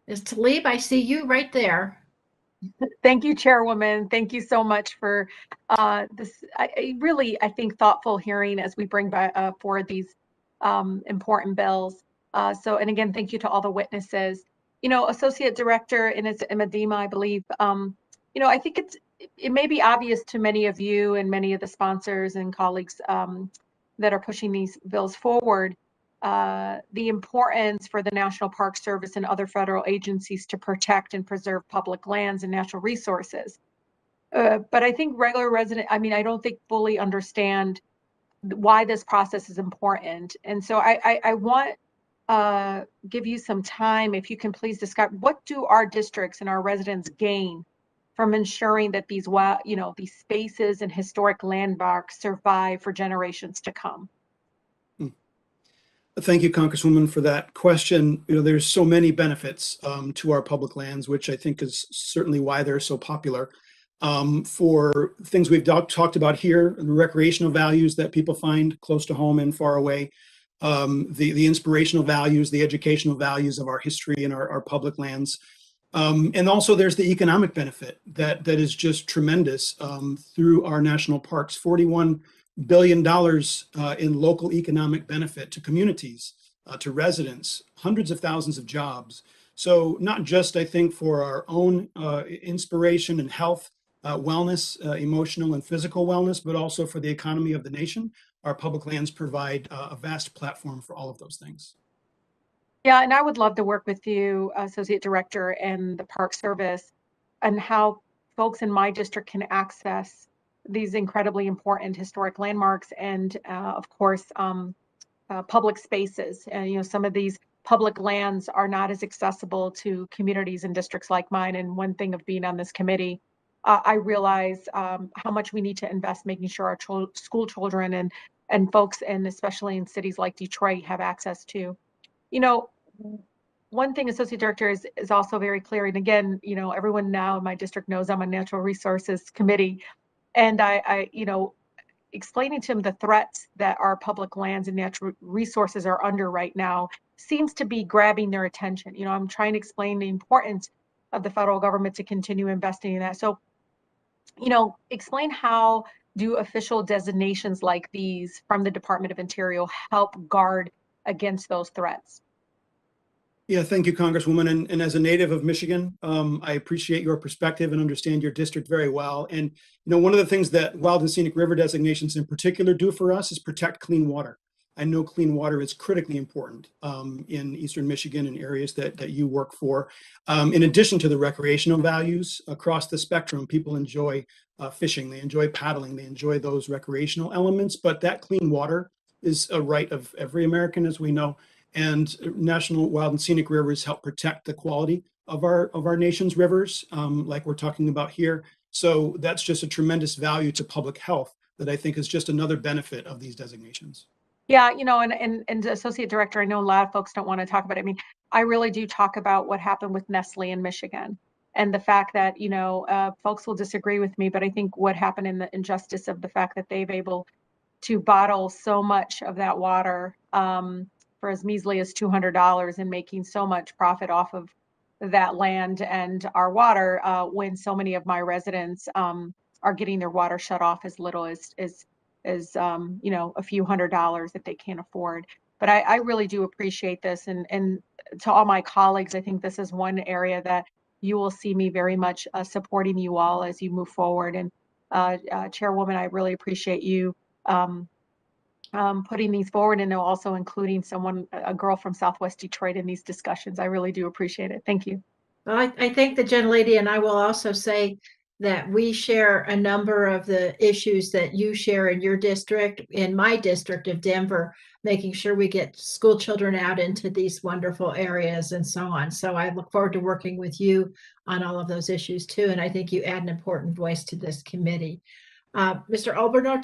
Ms. Tlaib, I see you right there. Thank you, Chairwoman. Thank you so much for this I think, thoughtful hearing as we bring forward these important bills. And again, thank you to all the witnesses. Associate Director Ines Imadima, I believe, I think it may be obvious to many of you and many of the sponsors and colleagues that are pushing these bills forward, the importance for the National Park Service and other federal agencies to protect and preserve public lands and natural resources. But I think regular resident, I don't think fully understand why this process is important. And so I want give you some time, if you can please describe, what do our districts and our residents gain from ensuring that these spaces and historic landmarks survive for generations to come? Thank you, Congresswoman, for that question. There's so many benefits to our public lands, which I think is certainly why they're so popular. For things we've talked about here, the recreational values that people find close to home and far away, the inspirational values, the educational values of our history and our public lands. And also there's the economic benefit that is just tremendous through our national parks. $41 billion in local economic benefit to communities, to residents, hundreds of thousands of jobs. So not just, I think, for our own inspiration and health, wellness, emotional and physical wellness, but also for the economy of the nation. Our public lands provide a vast platform for all of those things. Yeah, and I would love to work with you, Associate Director, and the Park Service, and how folks in my district can access these incredibly important historic landmarks and, of course, public spaces. And, some of these public lands are not as accessible to communities and districts like mine. And one thing of being on this committee, I realize how much we need to invest making sure our school children and folks, and especially in cities like Detroit, have access to. One thing, Associate Director, is also very clear. And again, everyone now in my district knows I'm on Natural Resources Committee. And I explaining to them the threats that our public lands and natural resources are under right now seems to be grabbing their attention. I'm trying to explain the importance of the federal government to continue investing in that. So, explain how do official designations like these from the Department of Interior help guard against those threats? Yeah, thank you, Congresswoman. And as a native of Michigan, I appreciate your perspective and understand your district very well. And, one of the things that wild and scenic river designations in particular do for us is protect clean water. I know clean water is critically important in Eastern Michigan and areas that you work for. In addition to the recreational values across the spectrum, people enjoy fishing, they enjoy paddling, they enjoy those recreational elements, but that clean water is a right of every American, as we know. And National Wild and Scenic Rivers help protect the quality of our nation's rivers, like we're talking about here. So that's just a tremendous value to public health that I think is just another benefit of these designations. Yeah, and Associate Director, I know a lot of folks don't want to talk about it. I really do talk about what happened with Nestle in Michigan and the fact that, folks will disagree with me, but I think what happened in the injustice of the fact that they've able to bottle so much of that water for as measly as $200 and making so much profit off of that land and our water when so many of my residents are getting their water shut off as little as a few $100s that they can't afford. But I really do appreciate this, and to all my colleagues, I think this is one area that you will see me very much supporting you all as you move forward. And Chairwoman, I really appreciate you putting these forward, and also including a girl from Southwest Detroit in these discussions. I really do appreciate it. Thank you. Well, I thank the gentlelady, and I will also say that we share a number of the issues that you share in your district, in my district of Denver, making sure we get school children out into these wonderful areas and so on. So I look forward to working with you on all of those issues too. And I think you add an important voice to this committee. Mr. Alberno,